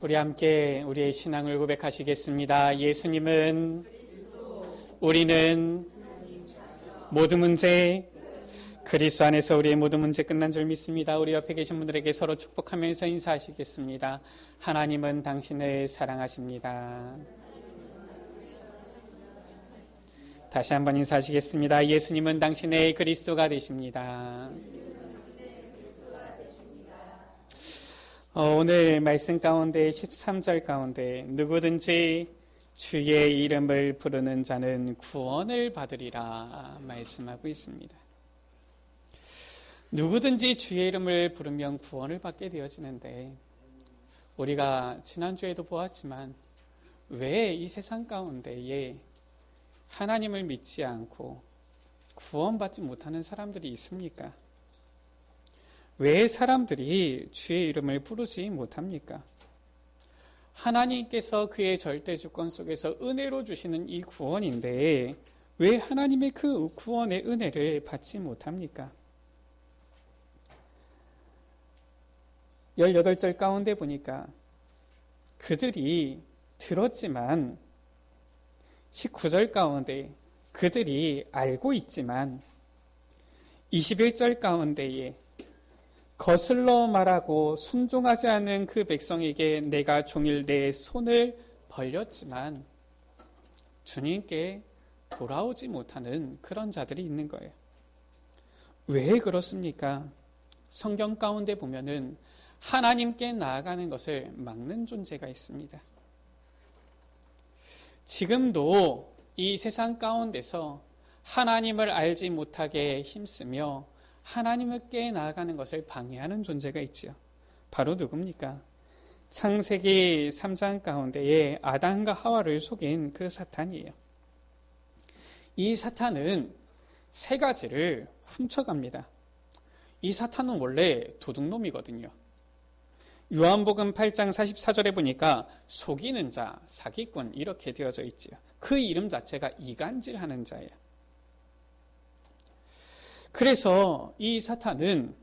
우리 함께 우리의 신앙을 고백하시겠습니다. 예수님은 우리는 모든 문제 그리스도 안에서 우리의 모든 문제 끝난 줄 믿습니다. 우리 옆에 계신 분들에게 서로 축복하면서 인사하시겠습니다. 하나님은 당신을 사랑하십니다. 다시 한번 인사하시겠습니다. 예수님은 당신의 그리스도가 되십니다. 오늘 말씀 가운데 13절 가운데 누구든지 주의 이름을 부르는 자는 구원을 받으리라 말씀하고 있습니다. 누구든지 주의 이름을 부르면 구원을 받게 되어지는데 우리가 지난주에도 보았지만 왜 이 세상 가운데에 하나님을 믿지 않고 구원받지 못하는 사람들이 있습니까? 왜 사람들이 주의 이름을 부르지 못합니까? 하나님께서 그의 절대 주권 속에서 은혜로 주시는 이 구원인데 왜 하나님의 그 구원의 은혜를 받지 못합니까? 18절 가운데 보니까 그들이 들었지만 19절 가운데 그들이 알고 있지만 21절 가운데에 거슬러 말하고 순종하지 않은 그 백성에게 내가 종일 내 손을 벌렸지만 주님께 돌아오지 못하는 그런 자들이 있는 거예요. 왜 그렇습니까? 성경 가운데 보면은 하나님께 나아가는 것을 막는 존재가 있습니다. 지금도 이 세상 가운데서 하나님을 알지 못하게 힘쓰며 하나님께 나아가는 것을 방해하는 존재가 있지요. 바로 누굽니까? 창세기 3장 가운데에 아담과 하와를 속인 그 사탄이에요. 이 사탄은 세 가지를 훔쳐갑니다. 이 사탄은 원래 도둑놈이거든요. 요한복음 8장 44절에 보니까 속이는 자, 사기꾼 이렇게 되어져 있지요. 그 이름 자체가 이간질하는 자예요. 그래서 이 사탄은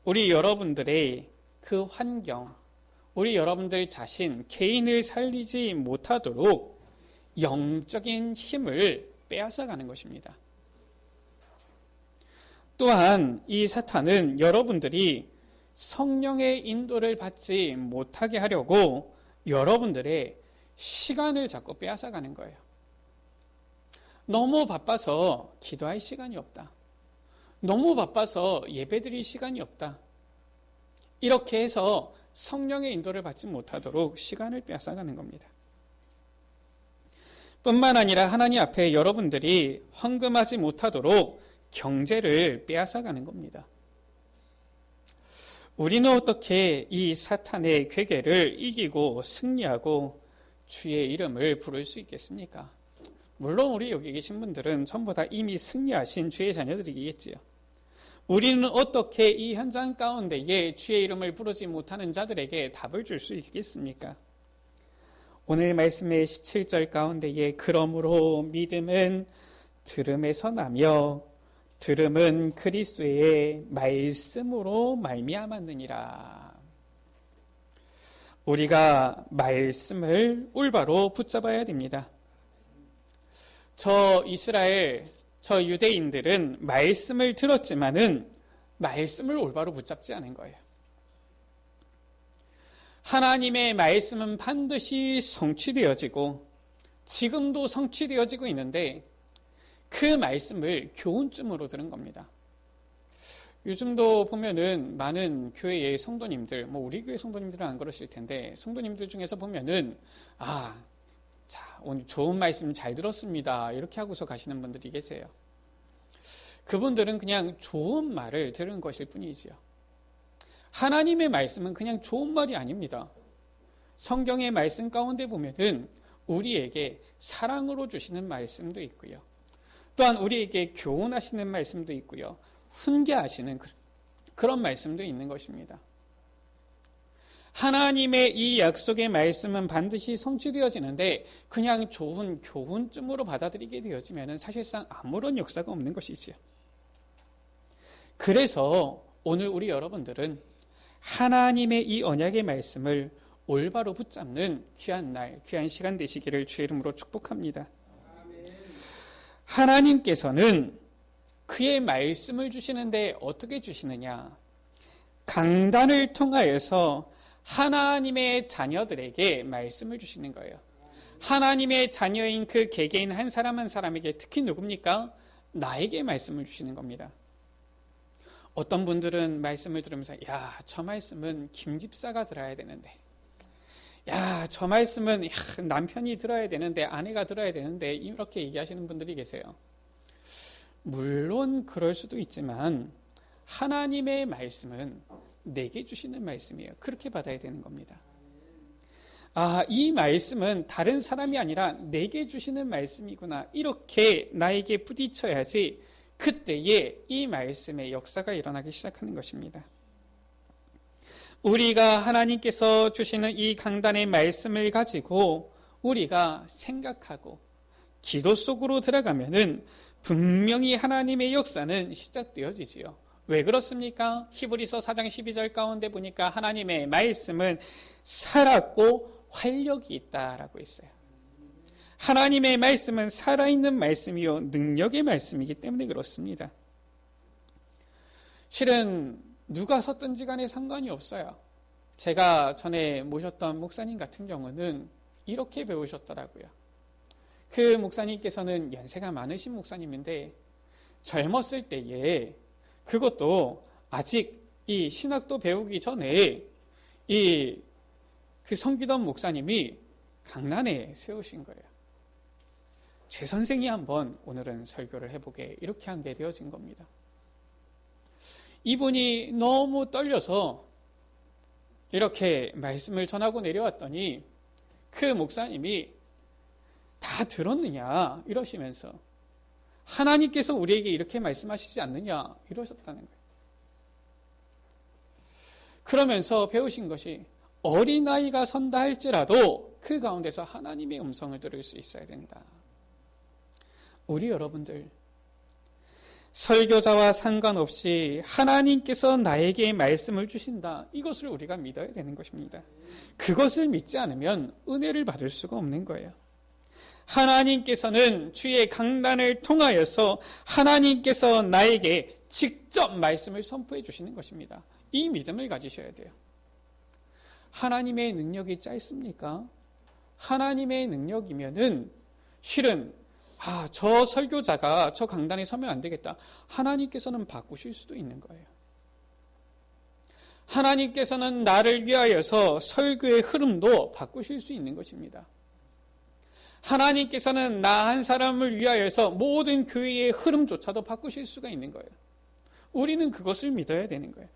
우리 여러분들의 그 환경, 우리 여러분들 자신, 개인을 살리지 못하도록 영적인 힘을 빼앗아가는 것입니다. 또한 이 사탄은 여러분들이 성령의 인도를 받지 못하게 하려고 여러분들의 시간을 자꾸 빼앗아가는 거예요. 너무 바빠서 기도할 시간이 없다. 너무 바빠서 예배드릴 시간이 없다. 이렇게 해서 성령의 인도를 받지 못하도록 시간을 빼앗아가는 겁니다. 뿐만 아니라 하나님 앞에 여러분들이 헌금하지 못하도록 경제를 빼앗아가는 겁니다. 우리는 어떻게 이 사탄의 괴계를 이기고 승리하고 주의 이름을 부를 수 있겠습니까? 물론 우리 여기 계신 분들은 전부 다 이미 승리하신 주의 자녀들이겠지요. 우리는 어떻게 이 현장 가운데에 주의 이름을 부르지 못하는 자들에게 답을 줄 수 있겠습니까? 오늘 말씀의 17절 가운데에 그러므로 믿음은 들음에서 나며 들음은 그리스도의 말씀으로 말미암았느니라. 우리가 말씀을 올바로 붙잡아야 됩니다. 저 유대인들은 말씀을 들었지만은 말씀을 올바로 붙잡지 않은 거예요. 하나님의 말씀은 반드시 성취되어지고 지금도 성취되어지고 있는데 그 말씀을 교훈쯤으로 들은 겁니다. 요즘도 보면은 많은 교회의 성도님들, 우리 교회 성도님들은 안 그러실 텐데 성도님들 중에서 보면은 오늘 좋은 말씀 잘 들었습니다. 이렇게 하고서 가시는 분들이 계세요. 그분들은 그냥 좋은 말을 들은 것일 뿐이지요. 하나님의 말씀은 그냥 좋은 말이 아닙니다. 성경의 말씀 가운데 보면은 우리에게 사랑으로 주시는 말씀도 있고요. 또한 우리에게 교훈하시는 말씀도 있고요. 훈계하시는 그런 말씀도 있는 것입니다. 하나님의 이 약속의 말씀은 반드시 성취되어지는데 그냥 좋은 교훈쯤으로 받아들이게 되어지면 사실상 아무런 역사가 없는 것이지요. 그래서 오늘 우리 여러분들은 하나님의 이 언약의 말씀을 올바로 붙잡는 귀한 날, 귀한 시간 되시기를 주의 이름으로 축복합니다. 하나님께서는 그의 말씀을 주시는데 어떻게 주시느냐? 강단을 통하여서 하나님의 자녀들에게 말씀을 주시는 거예요. 하나님의 자녀인 그 개개인 한 사람 한 사람에게, 특히 누굽니까? 나에게 말씀을 주시는 겁니다. 어떤 분들은 말씀을 들으면서 야, 저 말씀은 김 집사가 들어야 되는데, 야, 저 말씀은 남편이 들어야 되는데, 아내가 들어야 되는데, 이렇게 얘기하시는 분들이 계세요. 물론 그럴 수도 있지만 하나님의 말씀은 내게 주시는 말씀이에요. 그렇게 받아야 되는 겁니다. 아, 이 말씀은 다른 사람이 아니라 내게 주시는 말씀이구나, 이렇게 나에게 부딪혀야지 그때에 이 말씀의 역사가 일어나기 시작하는 것입니다. 우리가 하나님께서 주시는 이 강단의 말씀을 가지고 우리가 생각하고 기도 속으로 들어가면은 분명히 하나님의 역사는 시작되어지지요. 왜 그렇습니까? 히브리서 4장 12절 가운데 보니까 하나님의 말씀은 살았고 활력이 있다라고 했어요. 하나님의 말씀은 살아있는 말씀이요 능력의 말씀이기 때문에 그렇습니다. 실은 누가 섰든지 간에 상관이 없어요. 제가 전에 모셨던 목사님 같은 경우는 이렇게 배우셨더라고요. 그 목사님께서는 연세가 많으신 목사님인데 젊었을 때에, 그것도 아직 이 신학도 배우기 전에 그 섬기던 목사님이 강난에 세우신 거예요. 제 선생이 한번 오늘은 설교를 해보게, 이렇게 한 게 되어진 겁니다. 이분이 너무 떨려서 이렇게 말씀을 전하고 내려왔더니 그 목사님이 다 들었느냐 이러시면서, 하나님께서 우리에게 이렇게 말씀하시지 않느냐 이러셨다는 거예요. 그러면서 배우신 것이, 어린아이가 선다 할지라도 그 가운데서 하나님의 음성을 들을 수 있어야 된다. 우리 여러분들, 설교자와 상관없이 하나님께서 나에게 말씀을 주신다, 이것을 우리가 믿어야 되는 것입니다. 그것을 믿지 않으면 은혜를 받을 수가 없는 거예요. 하나님께서는 주의 강단을 통하여서 하나님께서 나에게 직접 말씀을 선포해 주시는 것입니다. 이 믿음을 가지셔야 돼요. 하나님의 능력이 짧습니까? 하나님의 능력이면은 실은 저 설교자가 저 강단에 서면 안 되겠다, 하나님께서는 바꾸실 수도 있는 거예요. 하나님께서는 나를 위하여서 설교의 흐름도 바꾸실 수 있는 것입니다. 하나님께서는 나 한 사람을 위하여서 모든 교회의 흐름조차도 바꾸실 수가 있는 거예요. 우리는 그것을 믿어야 되는 거예요.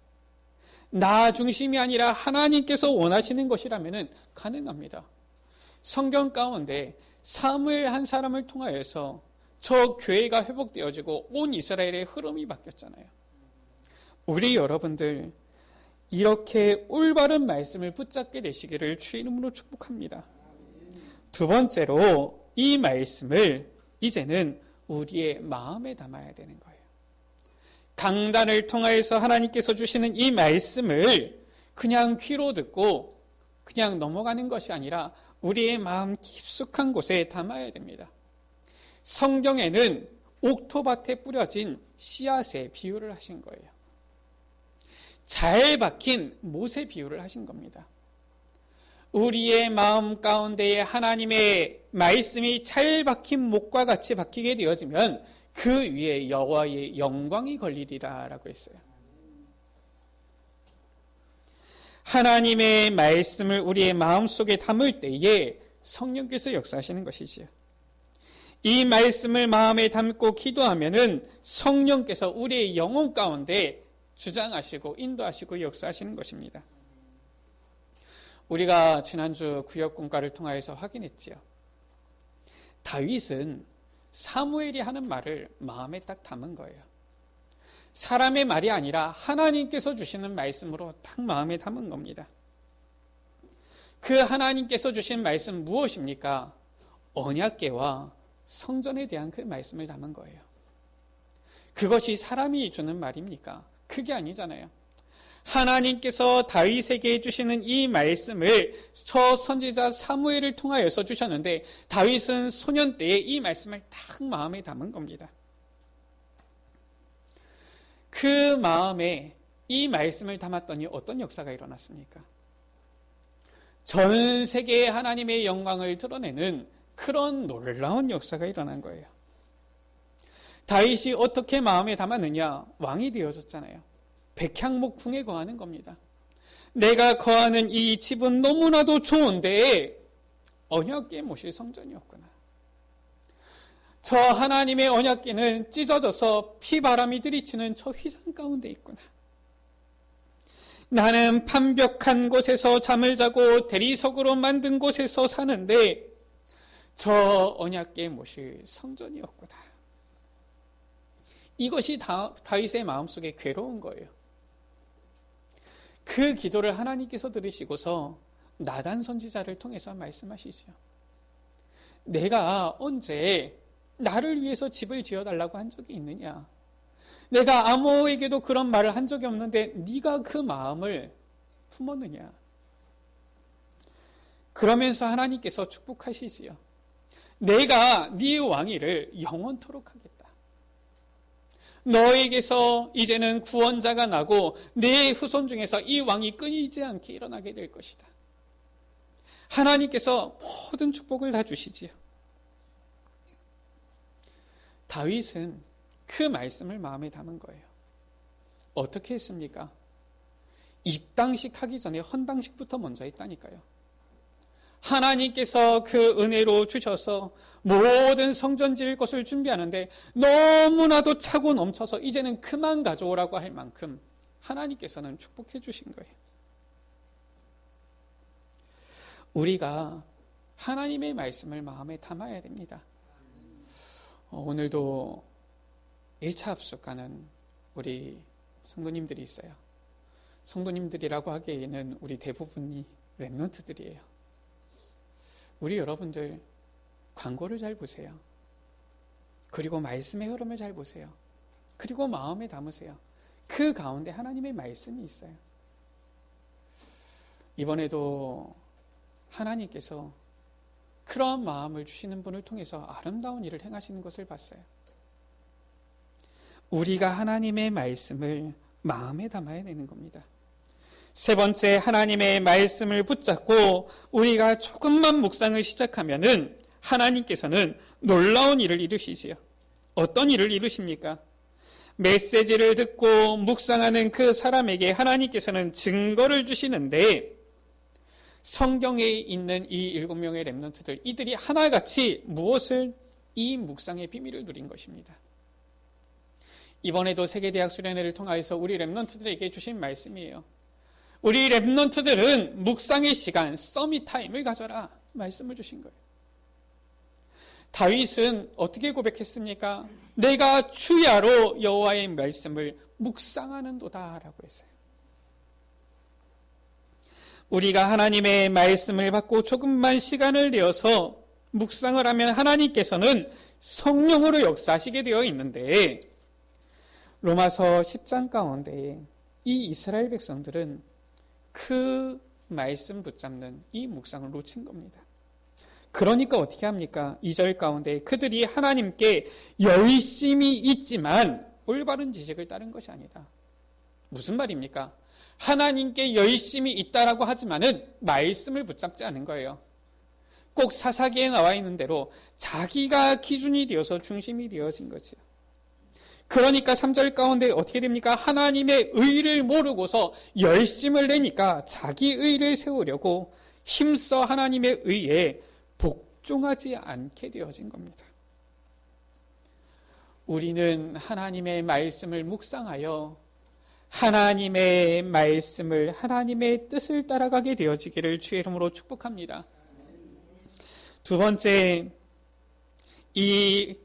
나 중심이 아니라 하나님께서 원하시는 것이라면 가능합니다. 성경 가운데 사무엘 한 사람을 통하여서 저 교회가 회복되어지고 온 이스라엘의 흐름이 바뀌었잖아요. 우리 여러분들 이렇게 올바른 말씀을 붙잡게 되시기를 주의 이름으로 축복합니다. 두 번째로, 이 말씀을 이제는 우리의 마음에 담아야 되는 거예요. 강단을 통하여서 하나님께서 주시는 이 말씀을 그냥 귀로 듣고 그냥 넘어가는 것이 아니라 우리의 마음 깊숙한 곳에 담아야 됩니다. 성경에는 옥토밭에 뿌려진 씨앗의 비유를 하신 거예요. 잘 박힌 못의 비유를 하신 겁니다. 우리의 마음 가운데에 하나님의 말씀이 잘 박힌 못과 같이 박히게 되어지면 그 위에 여호와의 영광이 걸리리라 라고 했어요. 하나님의 말씀을 우리의 마음속에 담을 때에 성령께서 역사하시는 것이지요. 이 말씀을 마음에 담고 기도하면은 성령께서 우리의 영혼 가운데 주장하시고 인도하시고 역사하시는 것입니다. 우리가 지난주 구역공과를 통하여서 확인했지요. 다윗은 사무엘이 하는 말을 마음에 딱 담은 거예요. 사람의 말이 아니라 하나님께서 주시는 말씀으로 딱 마음에 담은 겁니다. 그 하나님께서 주신 말씀 무엇입니까? 언약궤와 성전에 대한 그 말씀을 담은 거예요. 그것이 사람이 주는 말입니까? 그게 아니잖아요. 하나님께서 다윗에게 주시는 이 말씀을 저 선지자 사무엘을 통하여서 주셨는데 다윗은 소년 때에 이 말씀을 딱 마음에 담은 겁니다. 그 마음에 이 말씀을 담았더니 어떤 역사가 일어났습니까? 전 세계에 하나님의 영광을 드러내는 그런 놀라운 역사가 일어난 거예요. 다윗이 어떻게 마음에 담았느냐? 왕이 되어졌잖아요. 백향목궁에 거하는 겁니다. 내가 거하는 이 집은 너무나도 좋은데 언약궤 모실 성전이었구나. 저 하나님의 언약궤는 찢어져서 피바람이 들이치는 저 휘장 가운데 있구나. 나는 판벽한 곳에서 잠을 자고 대리석으로 만든 곳에서 사는데 저 언약궤 모실 성전이었구나. 이것이 다윗의 마음속에 괴로운 거예요. 그 기도를 하나님께서 들으시고서 나단 선지자를 통해서 말씀하시죠. 내가 언제 나를 위해서 집을 지어달라고 한 적이 있느냐? 내가 아무에게도 그런 말을 한 적이 없는데 네가 그 마음을 품었느냐? 그러면서 하나님께서 축복하시지요. 내가 네 왕위를 영원토록 하겠다. 너에게서 이제는 구원자가 나고 내 후손 중에서 이 왕이 끊이지 않게 일어나게 될 것이다. 하나님께서 모든 축복을 다 주시지요. 다윗은 그 말씀을 마음에 담은 거예요. 어떻게 했습니까? 입당식 하기 전에 헌당식부터 먼저 했다니까요. 하나님께서 그 은혜로 주셔서 모든 성전 지을 것을 준비하는데 너무나도 차고 넘쳐서 이제는 그만 가져오라고 할 만큼 하나님께서는 축복해 주신 거예요. 우리가 하나님의 말씀을 마음에 담아야 됩니다. 오늘도 1차 합숙하는 우리 성도님들이 있어요. 성도님들이라고 하기에는 우리 대부분이 랩런트들이에요. 우리 여러분들 광고를 잘 보세요. 그리고 말씀의 흐름을 잘 보세요. 그리고 마음에 담으세요. 그 가운데 하나님의 말씀이 있어요. 이번에도 하나님께서 그런 마음을 주시는 분을 통해서 아름다운 일을 행하시는 것을 봤어요. 우리가 하나님의 말씀을 마음에 담아야 되는 겁니다. 세 번째, 하나님의 말씀을 붙잡고 우리가 조금만 묵상을 시작하면은 하나님께서는 놀라운 일을 이루시지요. 어떤 일을 이루십니까? 메시지를 듣고 묵상하는 그 사람에게 하나님께서는 증거를 주시는데 성경에 있는 이 7명의 렘넌트들, 이들이 하나같이 무엇을? 이 묵상의 비밀을 누린 것입니다. 이번에도 세계대학 수련회를 통하여서 우리 렘넌트들에게 주신 말씀이에요. 우리 렘넌트들은 묵상의 시간, 서밋 타임을 가져라 말씀을 주신 거예요. 다윗은 어떻게 고백했습니까? 내가 주야로 여호와의 말씀을 묵상하는도다 라고 했어요. 우리가 하나님의 말씀을 받고 조금만 시간을 내어서 묵상을 하면 하나님께서는 성령으로 역사하시게 되어 있는데 로마서 10장 가운데 이 이스라엘 백성들은 그 말씀 붙잡는 이 묵상을 놓친 겁니다. 그러니까 어떻게 합니까? 2절 가운데 그들이 하나님께 열심히 있지만 올바른 지식을 따른 것이 아니다. 무슨 말입니까? 하나님께 열심히 있다라고 하지만은 말씀을 붙잡지 않은 거예요. 꼭 사사기에 나와 있는 대로 자기가 기준이 되어서 중심이 되어진 거죠. 그러니까 3절 가운데 어떻게 됩니까? 하나님의 의를 모르고서 열심을 내니까 자기 의를 세우려고 힘써 하나님의 의에 복종하지 않게 되어진 겁니다. 우리는 하나님의 말씀을 묵상하여 하나님의 말씀을, 하나님의 뜻을 따라가게 되어지기를 주의 이름으로 축복합니다. 두 번째, 이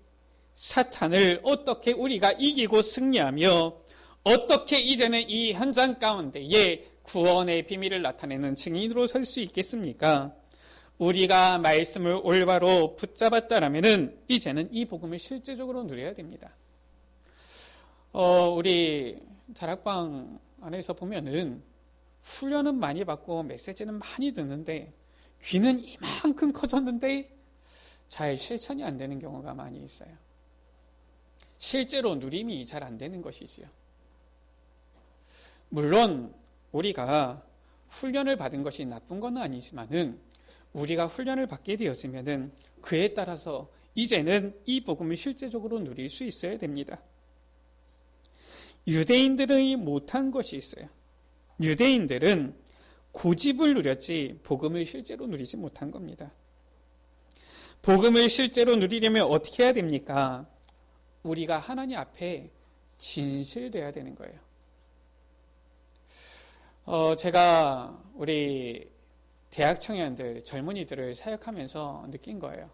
사탄을 어떻게 우리가 이기고 승리하며 어떻게 이제는 이 현장 가운데에 구원의 비밀을 나타내는 증인으로 설 수 있겠습니까? 우리가 말씀을 올바로 붙잡았다라면은 이제는 이 복음을 실제적으로 누려야 됩니다. 우리 다락방 안에서 보면은 훈련은 많이 받고 메시지는 많이 듣는데 귀는 이만큼 커졌는데 잘 실천이 안 되는 경우가 많이 있어요. 실제로 누림이 잘 안 되는 것이지요. 물론 우리가 훈련을 받은 것이 나쁜 건 아니지만은 우리가 훈련을 받게 되었으면은 그에 따라서 이제는 이 복음을 실제적으로 누릴 수 있어야 됩니다. 유대인들이 못한 것이 있어요. 유대인들은 고집을 누렸지 복음을 실제로 누리지 못한 겁니다. 복음을 실제로 누리려면 어떻게 해야 됩니까? 우리가 하나님 앞에 진실돼야 되는 거예요. 제가 우리 대학 청년들, 젊은이들을 사역하면서 느낀 거예요.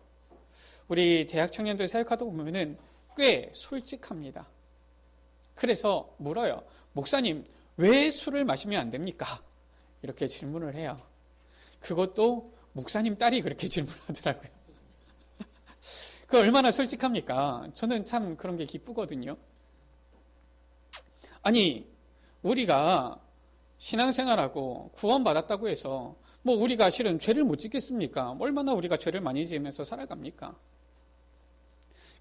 우리 대학 청년들 사역하다 보면은 꽤 솔직합니다. 그래서 물어요. 목사님, 왜 술을 마시면 안 됩니까? 이렇게 질문을 해요. 그것도 목사님 딸이 그렇게 질문하더라고요. 그 얼마나 솔직합니까? 저는 참 그런 게 기쁘거든요. 아니, 우리가 신앙생활하고 구원받았다고 해서 뭐 우리가 실은 죄를 못 짓겠습니까? 얼마나 우리가 죄를 많이 지으면서 살아갑니까?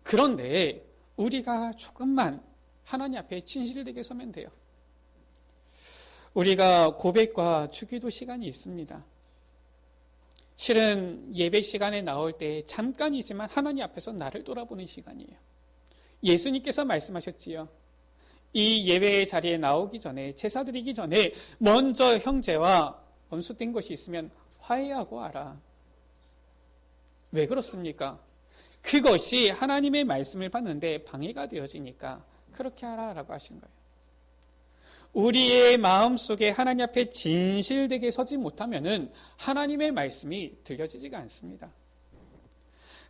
그런데 우리가 조금만 하나님 앞에 진실되게 서면 돼요. 우리가 고백과 주기도 시간이 있습니다. 실은 예배 시간에 나올 때 잠깐이지만 하나님 앞에서 나를 돌아보는 시간이에요. 예수님께서 말씀하셨지요. 이 예배의 자리에 나오기 전에, 제사 드리기 전에 먼저 형제와 원수된 것이 있으면 화해하고 와라. 왜 그렇습니까? 그것이 하나님의 말씀을 받는데 방해가 되어지니까 그렇게 하라라고 하신 거예요. 우리의 마음속에 하나님 앞에 진실되게 서지 못하면은 하나님의 말씀이 들려지지가 않습니다.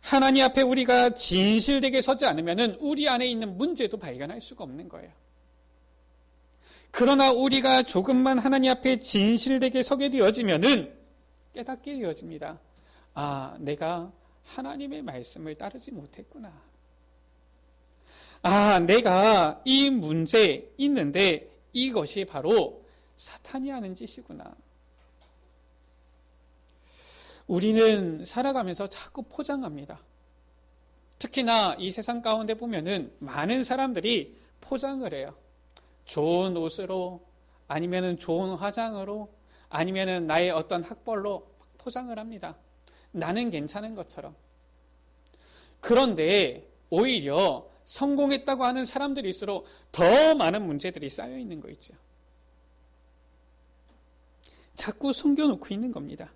하나님 앞에 우리가 진실되게 서지 않으면은 우리 안에 있는 문제도 발견할 수가 없는 거예요. 그러나 우리가 조금만 하나님 앞에 진실되게 서게 되어지면은 깨닫게 되어집니다. 아, 내가 하나님의 말씀을 따르지 못했구나. 아, 내가 이 문제 있는데 이것이 바로 사탄이 하는 짓이구나. 우리는 살아가면서 자꾸 포장합니다. 특히나 이 세상 가운데 보면은 많은 사람들이 포장을 해요. 좋은 옷으로, 아니면은 좋은 화장으로, 아니면은 나의 어떤 학벌로 포장을 합니다. 나는 괜찮은 것처럼. 그런데 오히려 성공했다고 하는 사람들일수록 더 많은 문제들이 쌓여 있는 거 있죠. 자꾸 숨겨놓고 있는 겁니다.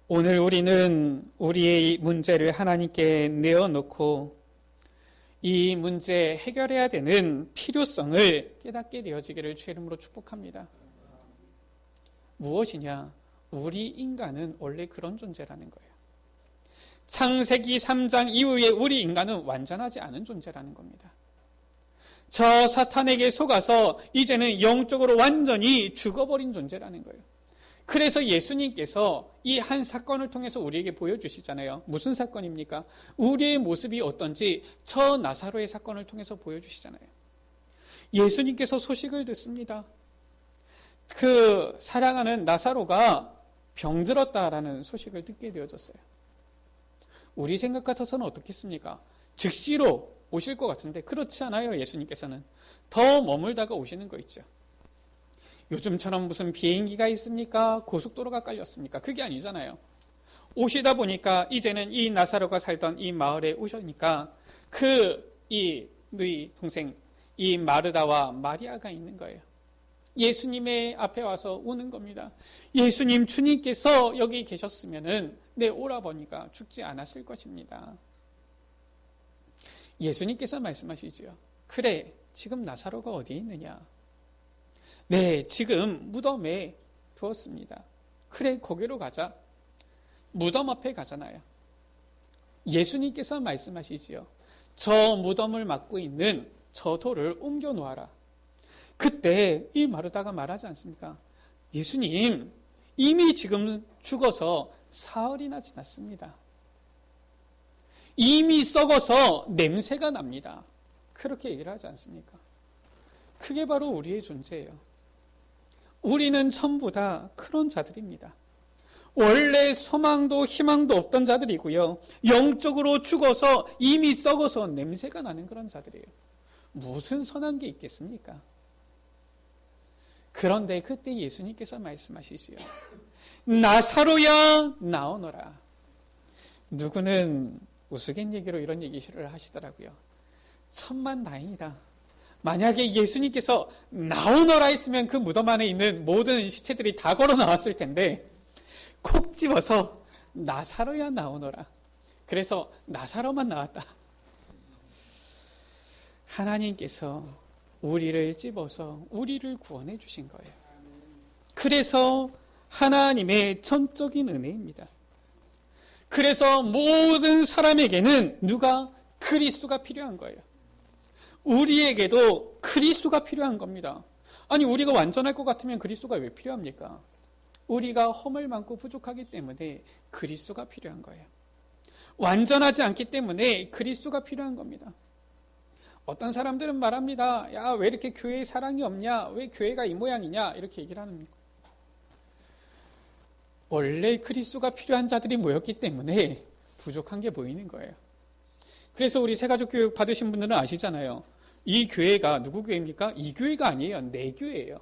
오늘 우리는 우리의 문제를 하나님께 내어놓고 이 문제 해결해야 되는 필요성을 깨닫게 되어지기를 주의 이름으로 축복합니다. 무엇이냐? 우리 인간은 원래 그런 존재라는 거예요. 창세기 3장 이후에 우리 인간은 완전하지 않은 존재라는 겁니다. 저 사탄에게 속아서 이제는 영적으로 완전히 죽어버린 존재라는 거예요. 그래서 예수님께서 이 한 사건을 통해서 우리에게 보여주시잖아요. 무슨 사건입니까? 우리의 모습이 어떤지 저 나사로의 사건을 통해서 보여주시잖아요. 예수님께서 소식을 듣습니다. 그 사랑하는 나사로가 병들었다라는 소식을 듣게 되어졌어요. 우리 생각 같아서는 어떻겠습니까? 즉시로 오실 것 같은데 그렇지 않아요. 예수님께서는 더 머물다가 오시는 거 있죠. 요즘처럼 무슨 비행기가 있습니까? 고속도로가 깔렸습니까? 그게 아니잖아요. 오시다 보니까 이제는 이 나사로가 살던 이 마을에 오시니까 이 동생 이 마르다와 마리아가 있는 거예요. 예수님의 앞에 와서 우는 겁니다. 예수님, 주님께서 여기 계셨으면은 내 오라버니가 죽지 않았을 것입니다. 예수님께서 말씀하시죠. 그래, 지금 나사로가 어디 있느냐? 네, 지금 무덤에 두었습니다. 그래, 거기로 가자. 무덤 앞에 가잖아요. 예수님께서 말씀하시지요. 저 무덤을 막고 있는 저 돌을 옮겨 놓아라. 그때 이 마르다가 말하지 않습니까? 예수님, 이미 지금 죽어서 사흘이나 지났습니다. 이미 썩어서 냄새가 납니다. 그렇게 얘기를 하지 않습니까? 그게 바로 우리의 존재예요. 우리는 전부 다 그런 자들입니다. 원래 소망도 희망도 없던 자들이고요. 영적으로 죽어서 이미 썩어서 냄새가 나는 그런 자들이에요. 무슨 선한 게 있겠습니까? 그런데 그때 예수님께서 말씀하시지요. 나사로야 나오너라. 누구는 우스갯얘기로 이런 얘기를 하시더라고요. 천만다행이다. 만약에 예수님께서 나오너라 했으면 그 무덤 안에 있는 모든 시체들이 다 걸어 나왔을 텐데 콕 집어서 나사로야 나오너라. 그래서 나사로만 나왔다. 하나님께서 우리를 집어서 우리를 구원해 주신 거예요. 그래서 하나님의 전적인 은혜입니다. 그래서 모든 사람에게는 누가? 그리스도가 필요한 거예요. 우리에게도 그리스도가 필요한 겁니다. 아니 우리가 완전할 것 같으면 그리스도가 왜 필요합니까? 우리가 허물 많고 부족하기 때문에 그리스도가 필요한 거예요. 완전하지 않기 때문에 그리스도가 필요한 겁니다. 어떤 사람들은 말합니다. 야, 왜 이렇게 교회에 사랑이 없냐? 왜 교회가 이 모양이냐? 이렇게 얘기를 하는 겁니다. 원래 그리스도가 필요한 자들이 모였기 때문에 부족한 게 보이는 거예요. 그래서 우리 새가족 교육 받으신 분들은 아시잖아요. 이 교회가 누구 교회입니까? 이 교회가 아니에요. 내 교회예요.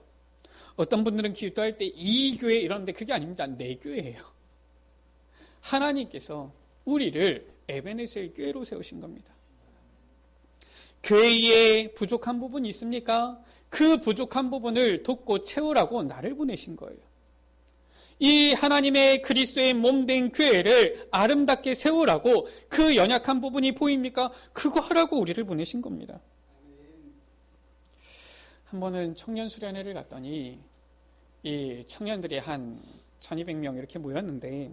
어떤 분들은 기도할 때 이 교회 이러는데 그게 아닙니다. 내 교회예요. 하나님께서 우리를 에베네셀 교회로 세우신 겁니다. 교회에 부족한 부분이 있습니까? 그 부족한 부분을 돕고 채우라고 나를 보내신 거예요. 이 하나님의 그리스도의 몸된 교회를 아름답게 세우라고 그 연약한 부분이 보입니까? 그거 하라고 우리를 보내신 겁니다. 한 번은 청년 수련회를 갔더니 이 청년들이 한 1200명 이렇게 모였는데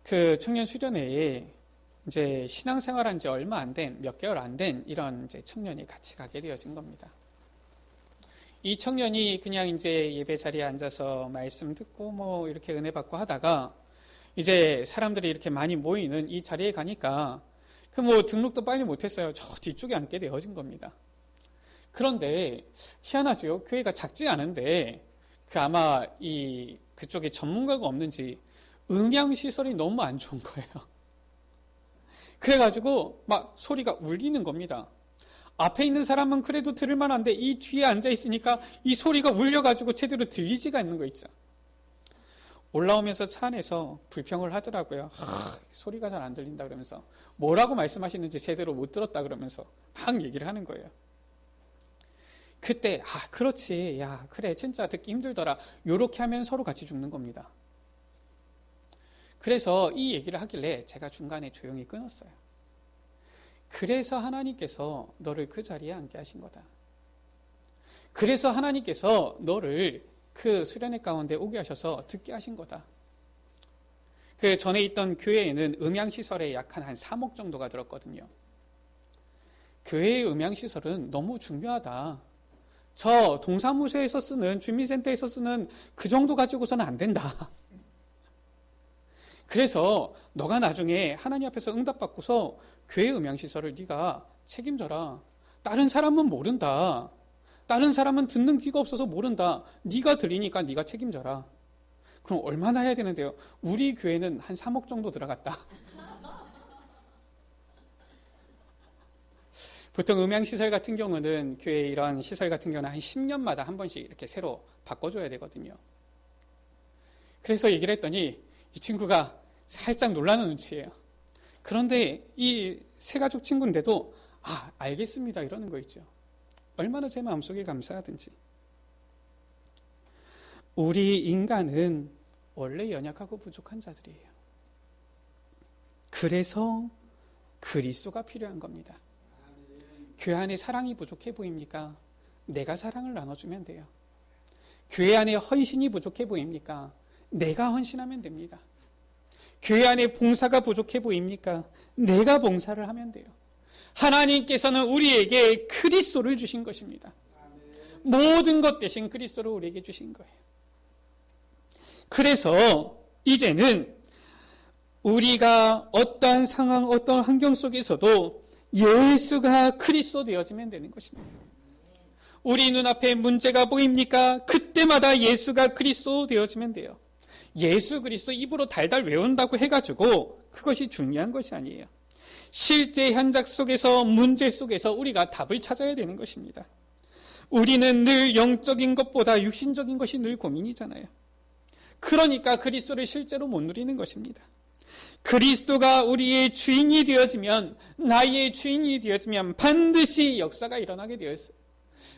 그 청년 수련회에 이제 신앙생활한 지 얼마 안 된, 몇 개월 안 된 이런 이제 청년이 같이 가게 되어진 겁니다. 이 청년이 그냥 이제 예배 자리에 앉아서 말씀 듣고 뭐 이렇게 은혜 받고 하다가 이제 사람들이 이렇게 많이 모이는 이 자리에 가니까 그 뭐 등록도 빨리 못했어요. 저 뒤쪽에 앉게 되어진 겁니다. 그런데 희한하죠. 교회가 작지 않은데 그 아마 이 그쪽에 전문가가 없는지 음향 시설이 너무 안 좋은 거예요. 그래가지고 막 소리가 울리는 겁니다. 앞에 있는 사람은 그래도 들을 만한데 이 뒤에 앉아 있으니까 이 소리가 울려가지고 제대로 들리지가 않는 거 있죠. 올라오면서 차 안에서 불평을 하더라고요. 소리가 잘 안 들린다 그러면서 뭐라고 말씀하시는지 제대로 못 들었다 그러면서 막 얘기를 하는 거예요. 그때 그렇지, 야 그래 진짜 듣기 힘들더라. 요렇게 하면 서로 같이 죽는 겁니다. 그래서 이 얘기를 하길래 제가 중간에 조용히 끊었어요. 그래서 하나님께서 너를 그 자리에 앉게 하신 거다. 그래서 하나님께서 너를 그 수련회 가운데 오게 하셔서 듣게 하신 거다. 그 전에 있던 교회에는 음향시설에 약 한 3억 정도가 들었거든요. 교회의 음향시설은 너무 중요하다. 저 동사무소에서 쓰는, 주민센터에서 쓰는 그 정도 가지고서는 안 된다. 그래서 너가 나중에 하나님 앞에서 응답받고서 교회 음향시설을 네가 책임져라. 다른 사람은 모른다. 다른 사람은 듣는 귀가 없어서 모른다. 네가 들리니까 네가 책임져라. 그럼 얼마나 해야 되는데요? 우리 교회는 한 3억 정도 들어갔다. 보통 음향시설 같은 경우는 교회 이런 시설 같은 경우는 한 10년마다 한 번씩 이렇게 새로 바꿔줘야 되거든요. 그래서 얘기를 했더니 이 친구가 살짝 놀라는 눈치예요. 그런데 이 새가족 친구인데도 알겠습니다 이러는 거 있죠. 얼마나 제 마음속에 감사하든지. 우리 인간은 원래 연약하고 부족한 자들이에요. 그래서 그리스도가 필요한 겁니다. 교회 안에 사랑이 부족해 보입니까? 내가 사랑을 나눠주면 돼요. 교회 안에 헌신이 부족해 보입니까? 내가 헌신하면 됩니다. 교회 안에 봉사가 부족해 보입니까? 내가 봉사를 하면 돼요. 하나님께서는 우리에게 그리스도를 주신 것입니다. 모든 것 대신 그리스도를 우리에게 주신 거예요. 그래서 이제는 우리가 어떠한 상황, 어떤 환경 속에서도 예수가 그리스도 되어지면 되는 것입니다. 우리 눈앞에 문제가 보입니까? 그때마다 예수가 그리스도 되어지면 돼요. 예수 그리스도 입으로 달달 외운다고 해가지고 그것이 중요한 것이 아니에요. 실제 현장 속에서, 문제 속에서 우리가 답을 찾아야 되는 것입니다. 우리는 늘 영적인 것보다 육신적인 것이 늘 고민이잖아요. 그러니까 그리스도를 실제로 못 누리는 것입니다. 그리스도가 우리의 주인이 되어지면, 나의 주인이 되어지면 반드시 역사가 일어나게 되어 있어요.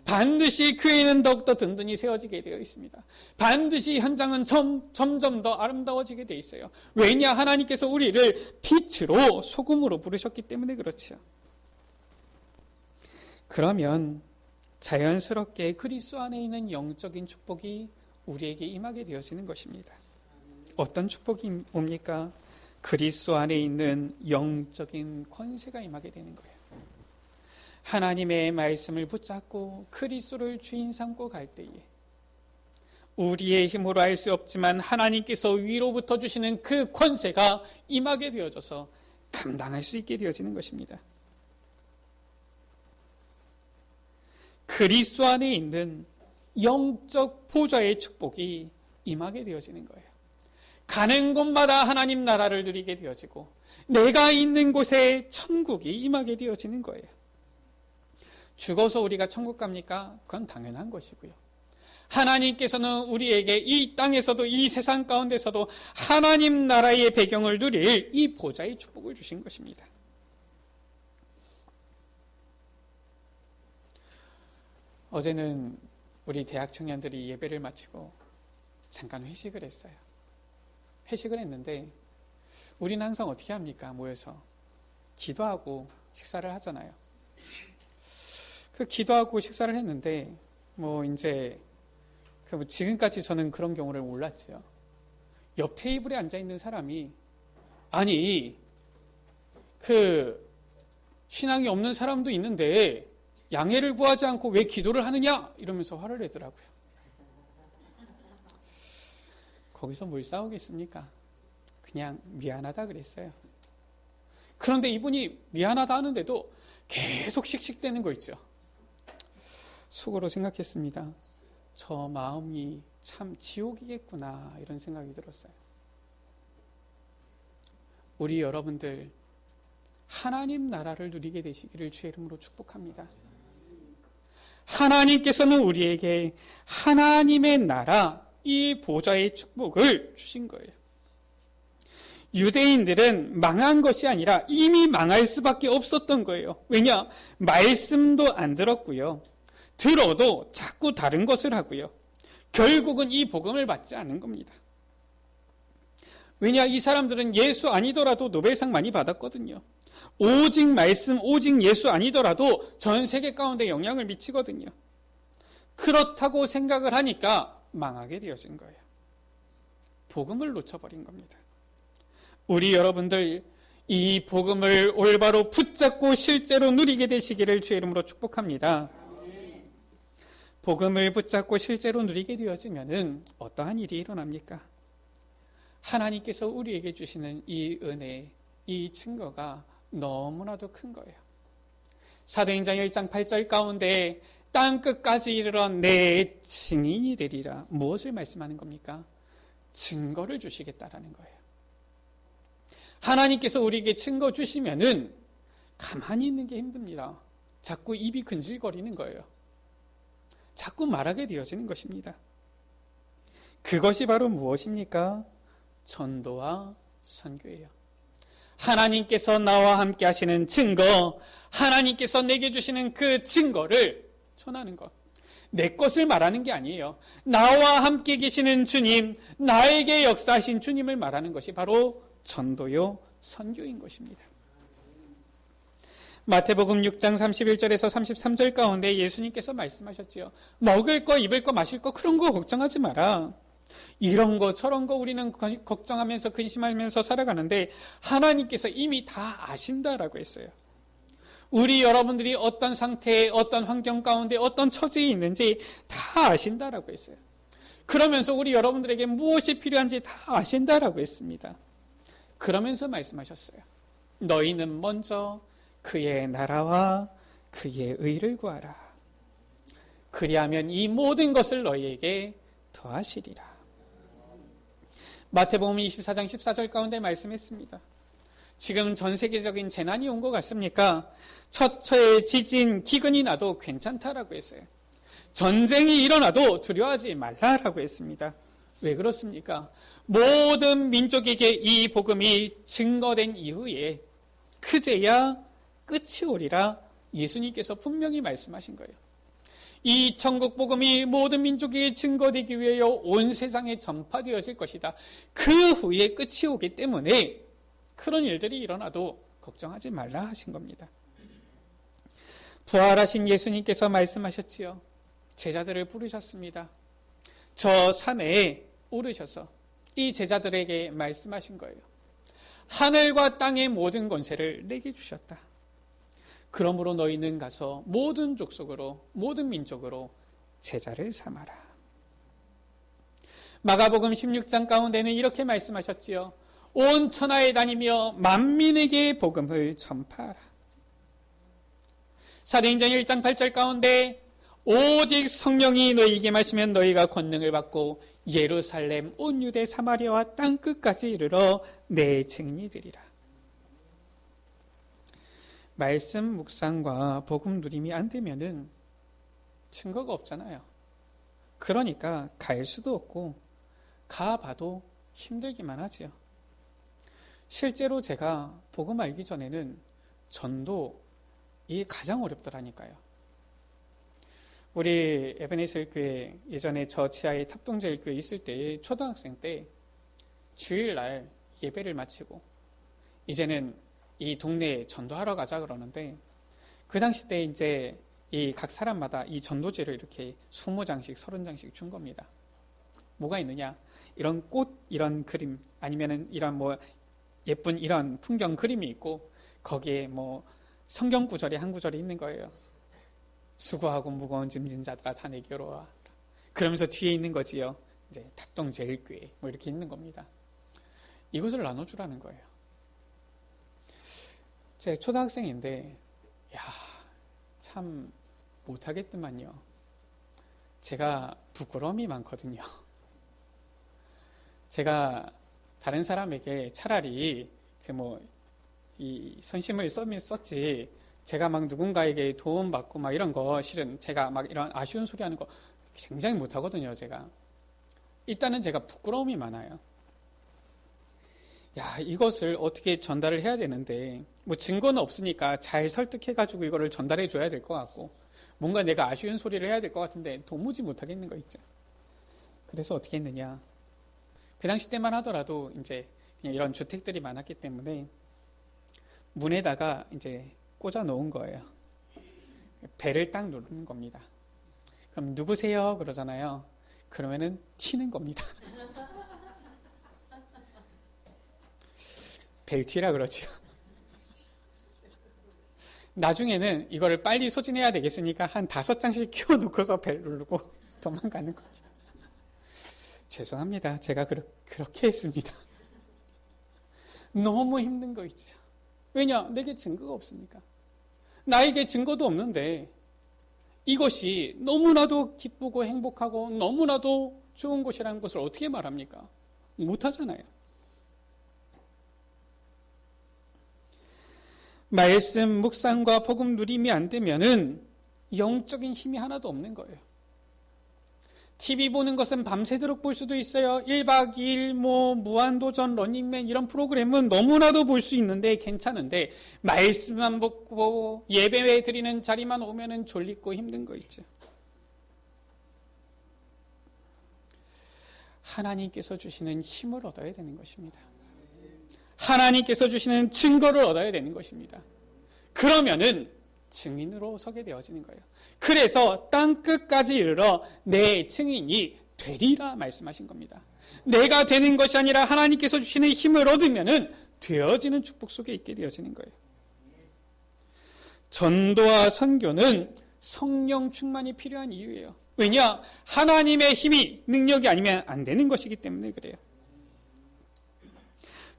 반드시 교회는 더욱더 든든히 세워지게 되어 있습니다. 반드시 현장은 점점 더 아름다워지게 되어 있어요. 왜냐? 하나님께서 우리를 빛으로, 소금으로 부르셨기 때문에 그렇지요. 그러면 자연스럽게 그리스도 안에 있는 영적인 축복이 우리에게 임하게 되어지는 것입니다. 어떤 축복이 옵니까? 그리스도 안에 있는 영적인 권세가 임하게 되는 거예요. 하나님의 말씀을 붙잡고 그리스도를 주인 삼고 갈 때에 우리의 힘으로 할 수 없지만 하나님께서 위로부터 주시는 그 권세가 임하게 되어져서 감당할 수 있게 되어지는 것입니다. 그리스도 안에 있는 영적 보좌의 축복이 임하게 되어지는 거예요. 가는 곳마다 하나님 나라를 누리게 되어지고 내가 있는 곳에 천국이 임하게 되어지는 거예요. 죽어서 우리가 천국 갑니까? 그건 당연한 것이고요. 하나님께서는 우리에게 이 땅에서도, 이 세상 가운데서도 하나님 나라의 배경을 누릴 이 보좌의 축복을 주신 것입니다. 어제는 우리 대학 청년들이 예배를 마치고 잠깐 회식을 했어요. 회식을 했는데 우리는 항상 어떻게 합니까? 모여서 기도하고 식사를 하잖아요. 그 기도하고 식사를 했는데 지금까지 저는 그런 경우를 몰랐죠. 옆 테이블에 앉아 있는 사람이 아니 신앙이 없는 사람도 있는데 양해를 구하지 않고 왜 기도를 하느냐 이러면서 화를 내더라고요. 거기서 뭘 싸우겠습니까? 그냥 미안하다 그랬어요. 그런데 이분이 미안하다 하는데도 계속 씩씩대는 거 있죠. 속으로 생각했습니다. 저 마음이 참 지옥이겠구나 이런 생각이 들었어요. 우리 여러분들 하나님 나라를 누리게 되시기를 주의 이름으로 축복합니다. 하나님께서는 우리에게 하나님의 나라, 이 보좌의 축복을 주신 거예요. 유대인들은 망한 것이 아니라 이미 망할 수밖에 없었던 거예요. 왜냐? 말씀도 안 들었고요. 들어도 자꾸 다른 것을 하고요. 결국은 이 복음을 받지 않은 겁니다. 왜냐? 이 사람들은 예수 아니더라도 노벨상 많이 받았거든요. 오직 말씀, 오직 예수 아니더라도 전 세계 가운데 영향을 미치거든요. 그렇다고 생각을 하니까 망하게 되어진 거예요. 복음을 놓쳐버린 겁니다. 우리 여러분들 이 복음을 올바로 붙잡고 실제로 누리게 되시기를 주의 이름으로 축복합니다. 복음을 붙잡고 실제로 누리게 되어지면은 어떠한 일이 일어납니까? 하나님께서 우리에게 주시는 이 은혜, 이 증거가 너무나도 큰 거예요. 사도행전 1장 8절 가운데 땅끝까지 이르러 내 증인이 되리라. 무엇을 말씀하는 겁니까? 증거를 주시겠다라는 거예요. 하나님께서 우리에게 증거 주시면은 가만히 있는 게 힘듭니다. 자꾸 입이 근질거리는 거예요. 자꾸 말하게 되어지는 것입니다. 그것이 바로 무엇입니까? 전도와 선교예요. 하나님께서 나와 함께 하시는 증거, 하나님께서 내게 주시는 그 증거를 전하는 것. 내 것을 말하는 게 아니에요. 나와 함께 계시는 주님, 나에게 역사하신 주님을 말하는 것이 바로 전도요, 선교인 것입니다. 마태복음 6장 31절에서 33절 가운데 예수님께서 말씀하셨지요. 먹을 거, 입을 거, 마실 거 그런 거 걱정하지 마라. 이런 거 저런 거 우리는 걱정하면서 근심하면서 살아가는데 하나님께서 이미 다 아신다라고 했어요. 우리 여러분들이 어떤 상태에 어떤 환경 가운데 어떤 처지에 있는지 다 아신다라고 했어요. 그러면서 우리 여러분들에게 무엇이 필요한지 다 아신다라고 했습니다. 그러면서 말씀하셨어요. 너희는 먼저 그의 나라와 그의 의를 구하라. 그리하면 이 모든 것을 너희에게 더하시리라. 마태복음 24장 14절 가운데 말씀했습니다. 지금 전 세계적인 재난이 온 것 같습니까? 처처에 지진, 기근이 나도 괜찮다라고 했어요. 전쟁이 일어나도 두려워하지 말라라고 했습니다. 왜 그렇습니까? 모든 민족에게 이 복음이 증거된 이후에 그제야 끝이 오리라 예수님께서 분명히 말씀하신 거예요. 이 천국 복음이 모든 민족에게 증거되기 위하여 온 세상에 전파되어질 것이다. 그 후에 끝이 오기 때문에 그런 일들이 일어나도 걱정하지 말라 하신 겁니다. 부활하신 예수님께서 말씀하셨지요. 제자들을 부르셨습니다. 저 산에 오르셔서 이 제자들에게 말씀하신 거예요. 하늘과 땅의 모든 권세를 내게 주셨다. 그러므로 너희는 가서 모든 족속으로 모든 민족으로 제자를 삼아라. 마가복음 16장 가운데는 이렇게 말씀하셨지요. 온 천하에 다니며 만민에게 복음을 전파하라. 사도행전 1장 8절 가운데 오직 성령이 너희에게 마시면 너희가 권능을 받고 예루살렘 온 유대 사마리아와 땅끝까지 이르러 내 증인이 되리라. 말씀 묵상과 복음 누림이 안 되면은 증거가 없잖아요. 그러니까 갈 수도 없고 가봐도 힘들기만 하지요. 실제로 제가 복음 알기 전에는 전도 이게 가장 어렵더라니까요. 우리 에베네셀 교회 예전에 저 지하에 탑동제일 교회 있을 때 초등학생 때 주일날 예배를 마치고 이제는 이 동네에 전도하러 가자 그러는데 그 당시 때 이제 이 각 사람마다 이 전도지를 이렇게 20장씩 30장씩 준 겁니다. 뭐가 있느냐? 이런 꽃 이런 그림 아니면은 이런 뭐 예쁜 이런 풍경 그림이 있고 거기에 뭐 성경 구절이 한 구절이 있는 거예요. 수고하고 무거운 짐진 자들아 다 내게로 와. 그러면서 뒤에 있는 거지요. 이제 탑동 제일교회 뭐 이렇게 있는 겁니다. 이것을 나눠주라는 거예요. 제가 초등학생인데 참 못하겠더만요. 제가 부끄러움이 많거든요. 제가 다른 사람에게 차라리 이 선심을 썼지 제가 막 누군가에게 도움받고 막 이런 거 실은 제가 막 이런 아쉬운 소리 하는 거 굉장히 못하거든요. 제가 일단은 제가 부끄러움이 많아요. 이것을 어떻게 전달을 해야 되는데 뭐 증거는 없으니까 잘 설득해가지고 이거를 전달해 줘야 될 것 같고 뭔가 내가 아쉬운 소리를 해야 될 것 같은데 도무지 못하겠는 거 있죠. 그래서 어떻게 했느냐? 그 당시 때만 하더라도 이제 그냥 이런 주택들이 많았기 때문에 문에다가 이제 꽂아 놓은 거예요. 벨을 딱 누르는 겁니다. 그럼 누구세요? 그러잖아요. 그러면은 튀는 겁니다. 벨튀라 그러죠. 나중에는 이거를 빨리 소진해야 되겠으니까 한 5장씩 키워놓고서 벨 누르고 도망가는 겁니다. 죄송합니다. 제가 그렇게 했습니다. 너무 힘든 거 있죠. 왜냐? 내게 증거가 없으니까. 나에게 증거도 없는데 이것이 너무나도 기쁘고 행복하고 너무나도 좋은 것이라는 것을 어떻게 말합니까? 못하잖아요. 말씀 묵상과 복음 누림이 안 되면은 영적인 힘이 하나도 없는 거예요. TV 보는 것은 밤새도록 볼 수도 있어요. 1박 2일 무한도전, 러닝맨 이런 프로그램은 너무나도 볼 수 있는데 괜찮은데 말씀만 보고 예배 드리는 자리만 오면은 졸리고 힘든 거 있죠. 하나님께서 주시는 힘을 얻어야 되는 것입니다. 하나님께서 주시는 증거를 얻어야 되는 것입니다. 그러면은 증인으로 서게 되어지는 거예요. 그래서 땅끝까지 이르러 내 증인이 되리라 말씀하신 겁니다. 내가 되는 것이 아니라 하나님께서 주시는 힘을 얻으면은 되어지는 축복 속에 있게 되어지는 거예요. 전도와 선교는 성령 충만이 필요한 이유예요. 왜냐? 하나님의 힘이 능력이 아니면 안 되는 것이기 때문에 그래요.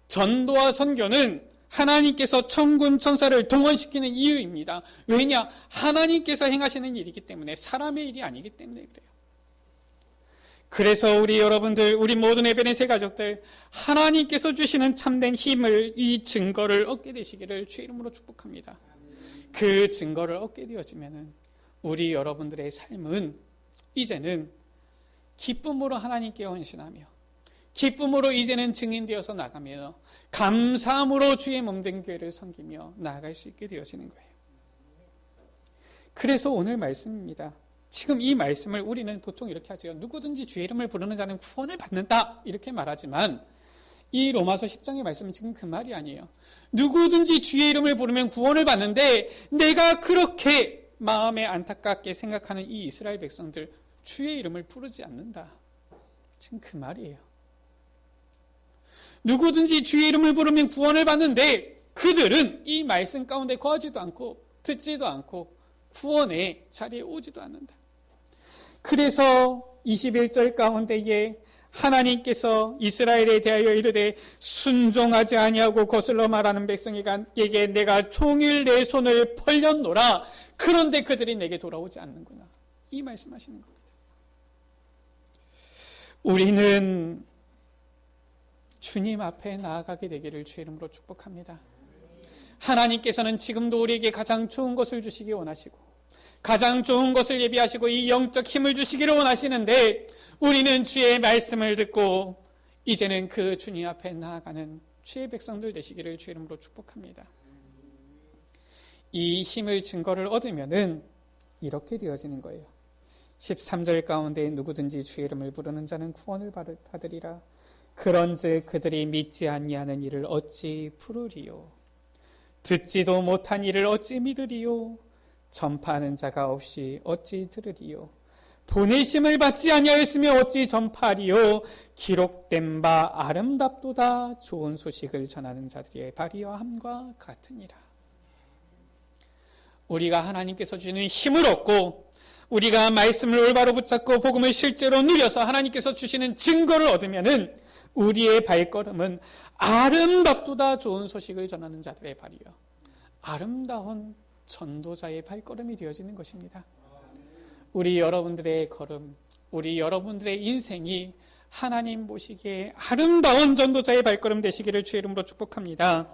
전도와 선교는 하나님께서 천군 천사를 동원시키는 이유입니다. 왜냐? 하나님께서 행하시는 일이기 때문에, 사람의 일이 아니기 때문에 그래요. 그래서 우리 여러분들, 우리 모든 에베네세 가족들, 하나님께서 주시는 참된 힘을, 이 증거를 얻게 되시기를 주의 이름으로 축복합니다. 그 증거를 얻게 되어지면은 우리 여러분들의 삶은 이제는 기쁨으로 하나님께 헌신하며, 기쁨으로 이제는 증인되어서 나가며, 감사함으로 주의 몸된 교회를 섬기며 나아갈 수 있게 되어지는 거예요. 그래서 오늘 말씀입니다. 지금 이 말씀을 우리는 보통 이렇게 하죠. 누구든지 주의 이름을 부르는 자는 구원을 받는다, 이렇게 말하지만 이 로마서 10장의 말씀은 지금 그 말이 아니에요. 누구든지 주의 이름을 부르면 구원을 받는데, 내가 그렇게 마음에 안타깝게 생각하는 이 이스라엘 백성들, 주의 이름을 부르지 않는다, 지금 그 말이에요. 누구든지 주의 이름을 부르면 구원을 받는데, 그들은 이 말씀 가운데 거하지도 않고 듣지도 않고 구원의 자리에 오지도 않는다. 그래서 21절 가운데에 하나님께서 이스라엘에 대하여 이르되, 순종하지 아니하고 거슬러 말하는 백성에게 내가 종일 내 손을 벌렸노라. 그런데 그들이 내게 돌아오지 않는구나, 이 말씀하시는 겁니다. 우리는 주님 앞에 나아가게 되기를 주의 이름으로 축복합니다. 하나님께서는 지금도 우리에게 가장 좋은 것을 주시기 원하시고, 가장 좋은 것을 예비하시고 이 영적 힘을 주시기를 원하시는데, 우리는 주의 말씀을 듣고 이제는 그 주님 앞에 나아가는 주의 백성들 되시기를 주의 이름으로 축복합니다. 이 힘을, 증거를 얻으면은 이렇게 되어지는 거예요. 13절 가운데 누구든지 주의 이름을 부르는 자는 구원을 받으리라. 그런즉 그들이 믿지 아니하는 이를 어찌 부르리요? 듣지도 못한 이를 어찌 믿으리요? 전파하는 자가 없이 어찌 들으리요? 보내심을 받지 아니하였으며 어찌 전파하리요? 기록된 바 아름답도다. 좋은 소식을 전하는 자들의 발이여함과 같으니라. 우리가 하나님께서 주시는 힘을 얻고, 우리가 말씀을 올바로 붙잡고 복음을 실제로 누려서 하나님께서 주시는 증거를 얻으면은 우리의 발걸음은 아름답도다. 좋은 소식을 전하는 자들의 발이요, 아름다운 전도자의 발걸음이 되어지는 것입니다. 우리 여러분들의 걸음, 우리 여러분들의 인생이 하나님 보시기에 아름다운 전도자의 발걸음 되시기를 주의 이름으로 축복합니다.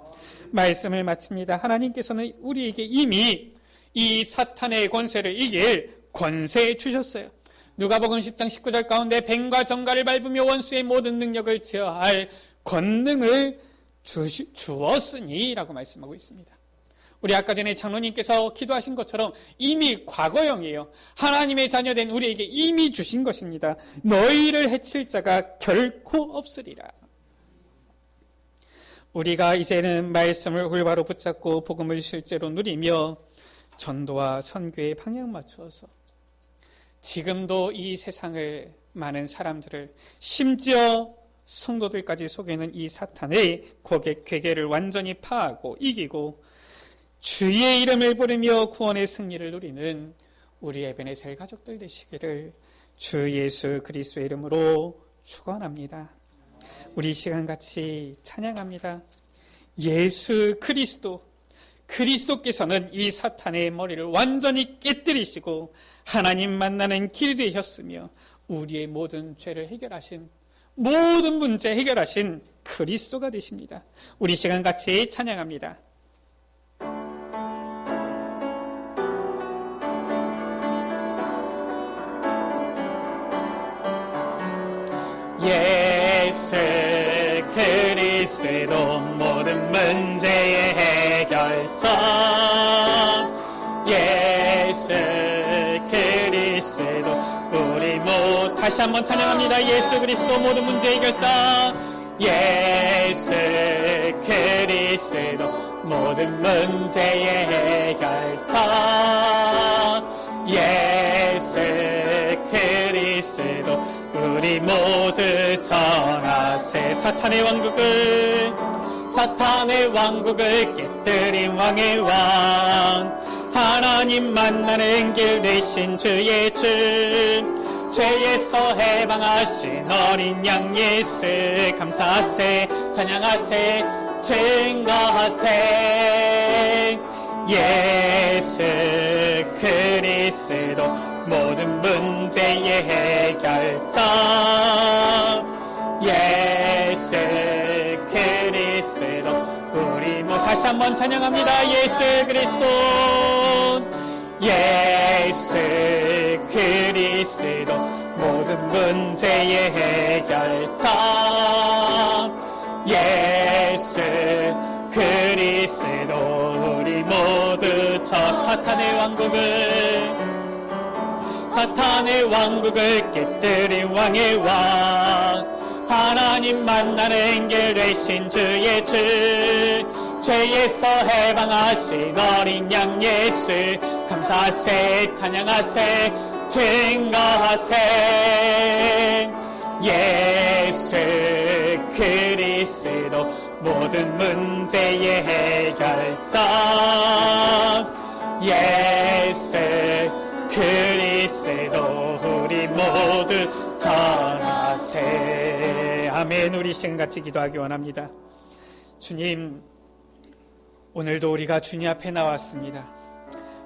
말씀을 마칩니다. 하나님께서는 우리에게 이미 이 사탄의 권세를 이길 권세 주셨어요. 누가복음 10장 19절 가운데 뱀과 정갈을 밟으며 원수의 모든 능력을 제어할 권능을 주었으니 라고 말씀하고 있습니다. 우리 아까 전에 장로님께서 기도하신 것처럼 이미 과거형이에요. 하나님의 자녀된 우리에게 이미 주신 것입니다. 너희를 해칠 자가 결코 없으리라. 우리가 이제는 말씀을 올바로 붙잡고 복음을 실제로 누리며 전도와 선교의 방향 맞추어서 지금도 이 세상을, 많은 사람들을, 심지어 성도들까지 속이는 이 사탄의 괴계를 완전히 파하고 이기고 주의 이름을 부르며 구원의 승리를 누리는 우리 에베네셀 가족들 되시기를 주 예수 그리스도의 이름으로 축원합니다. 우리 시간 같이 찬양합니다. 예수 그리스도께서는 이 사탄의 머리를 완전히 깨뜨리시고 하나님 만나는 길이 되셨으며 우리의 모든 죄를 해결하신, 모든 문제 해결하신 그리스도가 되십니다. 우리 시간 같이 찬양합니다. 예수 그리스도 모든 문제의 해결자, 예수 그리스도 우리 모두 다시 한번 찬양합니다. 예수 그리스도 모든 문제 해결자, 예수 그리스도 모든 문제의 해결자, 예수 그리스도 우리 모두 전하세. 사탄의 왕국을 깨뜨린 왕의 왕, 하나님 만나는 길 되신 주의 주, 죄에서 해방하신 어린 양 예수 감사하세. 찬양하세. 증거하세. 예수 그리스도 모든 문제의 해결자. 예수 그리스도 우리 다시 한번 찬양합니다. 예수 그리스도. 예수 그리스도 모든 문제의 해결자. 예수 그리스도 우리 모두 저 사탄의 왕국을 깨뜨린 왕의 왕, 하나님 만나는 길 되신 주의 주, 죄에서 해방하신 어린 양 예수, 감사하세 찬양하세 증거하세. 예수 그리스도 모든 문제의 해결자. 예수 그리스도 우리 모두 전하세. 아멘. 우리 시간같이 기도하기 원합니다. 주님, 오늘도 우리가 주님 앞에 나왔습니다.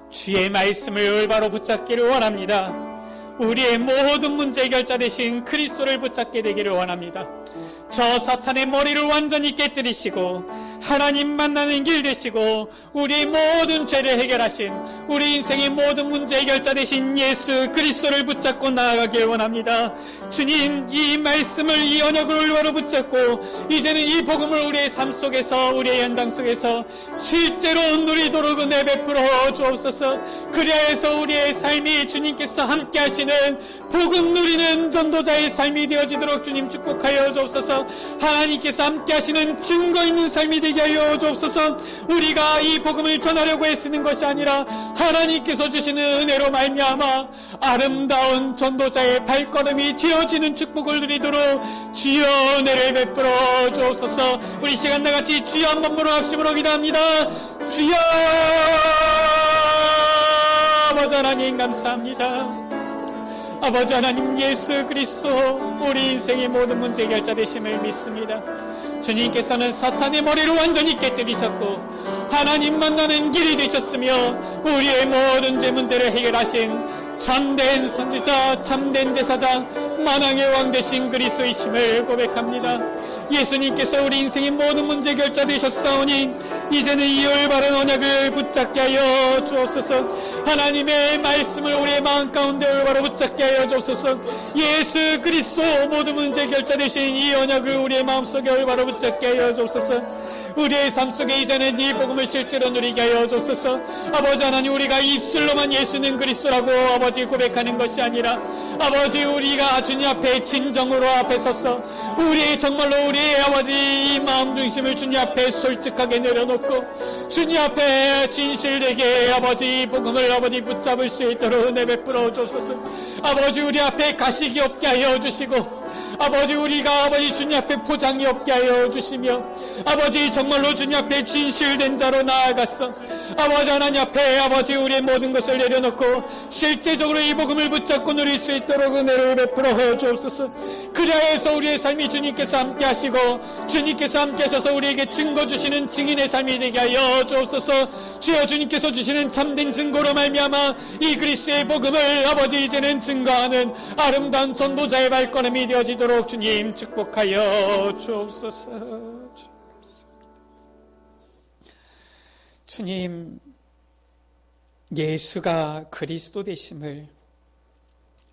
주의 말씀을 올바로 붙잡기를 원합니다. 우리의 모든 문제 해결자 되신 그리스도를 붙잡게 되기를 원합니다. 저 사탄의 머리를 완전히 깨뜨리시고 하나님 만나는 길 되시고 우리의 모든 죄를 해결하신 우리 인생의 모든 문제 해결자 되신 예수 그리스도를 붙잡고 나아가길 원합니다. 주님, 이 말씀을, 이 언약을 올바로 붙잡고 이제는 이 복음을 우리의 삶 속에서, 우리의 현장 속에서 실제로 누리도록 은혜 베풀어 주옵소서. 그리하여서 우리의 삶이 주님께서 함께 하시는 복음 누리는 전도자의 삶이 되어지도록 주님 축복하여 주옵소서. 하나님께서 함께 하시는 증거 있는 삶이 되게 하여 주옵소서. 우리가 이 복음을 전하려고 애쓰는 것이 아니라 하나님께서 주시는 은혜로 말미암아 아름다운 전도자의 발걸음이 되어지는 축복을 누리도록 주여 은혜를 베풀어 주옵소서. 우리 시간 나같이 주여 한 번으로 합심으로 기도합니다. 주여. 아버지 하나님 감사합니다. 아버지 하나님, 예수 그리스도 우리 인생의 모든 문제 해결자 되심을 믿습니다. 주님께서는 사탄의 머리를 완전히 깨뜨리셨고 하나님 만나는 길이 되셨으며 우리의 모든 죄 문제를 해결하신 참된 선지자, 참된 제사장, 만왕의 왕 되신 그리스도이심을 고백합니다. 예수님께서 우리 인생의 모든 문제 해결자 되셨사오니 이제는 이 올바른 언약을 붙잡게 하여 주옵소서. 하나님의 말씀을 우리의 마음 가운데 올바로 붙잡게 하여 주옵소서. 예수 그리스도 모든 문제 해결자 되신 이 언약을 우리의 마음속에 올바로 붙잡게 하여 주옵소서. 우리의 삶 속에 이제는 이 복음을 실제로 누리게 하여 주옵소서. 아버지 하나님, 우리가 입술로만 예수는 그리스도라고 아버지 고백하는 것이 아니라 아버지 우리가 주님 앞에 진정으로 앞에 서서 우리의 정말로 우리의 아버지 이 마음 중심을 주님 앞에 솔직하게 내려놓고 주님 앞에 진실되게 아버지 복음을 아버지 붙잡을 수 있도록 은혜 베풀어 주옵소서. 아버지 우리 앞에 가식이 없게 하여 주시고 아버지 우리가 아버지 주님 앞에 포장이 없게 하여 주시며 아버지 정말로 주님 앞에 진실된 자로 나아갔어 아버지 하나님 앞에 아버지 우리의 모든 것을 내려놓고 실제적으로 이 복음을 붙잡고 누릴 수 있도록 은혜를 베풀어 주옵소서. 그리하여서 우리의 삶이 주님께서 함께 하시고 주님께서 함께 하셔서 우리에게 증거 주시는 증인의 삶이 되게 하여 주옵소서. 주여, 주님께서 주시는 참된 증거로 말미암아 이 그리스도의 복음을 아버지 이제는 증거하는 아름다운 전도자의 발걸음이 되어지도록 주님 축복하여 주옵소서. 주님, 예수가 그리스도 되심을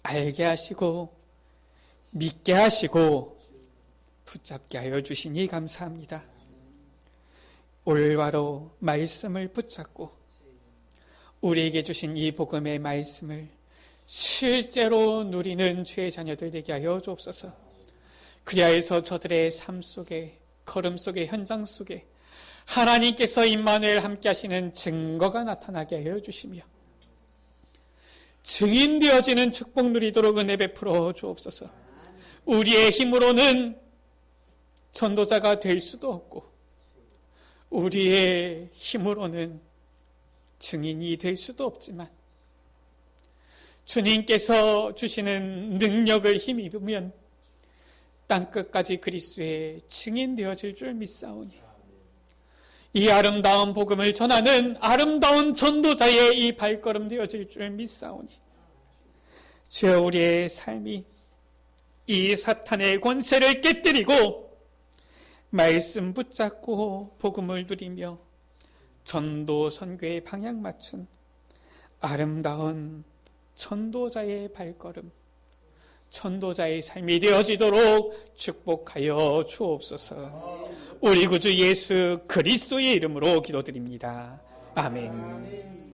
알게 하시고 믿게 하시고 붙잡게 하여 주시니 감사합니다. 올바로 말씀을 붙잡고 우리에게 주신 이 복음의 말씀을 실제로 누리는 주의 자녀들 되게 하여 주옵소서. 그리하여서 저들의 삶 속에, 걸음 속에, 현장 속에 하나님께서 임마누엘 함께 하시는 증거가 나타나게 하여 주시며 증인되어지는 축복 누리도록 은혜 베풀어 주옵소서. 우리의 힘으로는 전도자가 될 수도 없고 우리의 힘으로는 증인이 될 수도 없지만 주님께서 주시는 능력을 힘입으면 땅끝까지 그리스도의 증인 되어질 줄 믿사오니 이 아름다운 복음을 전하는 아름다운 전도자의 이 발걸음 되어질 줄 믿사오니 주여, 우리의 삶이 이 사탄의 권세를 깨뜨리고 말씀 붙잡고 복음을 누리며 전도 선교의 방향 맞춘 아름다운 전도자의 발걸음, 전도자의 삶이 되어지도록 축복하여 주옵소서. 우리 구주 예수 그리스도의 이름으로 기도드립니다. 아멘.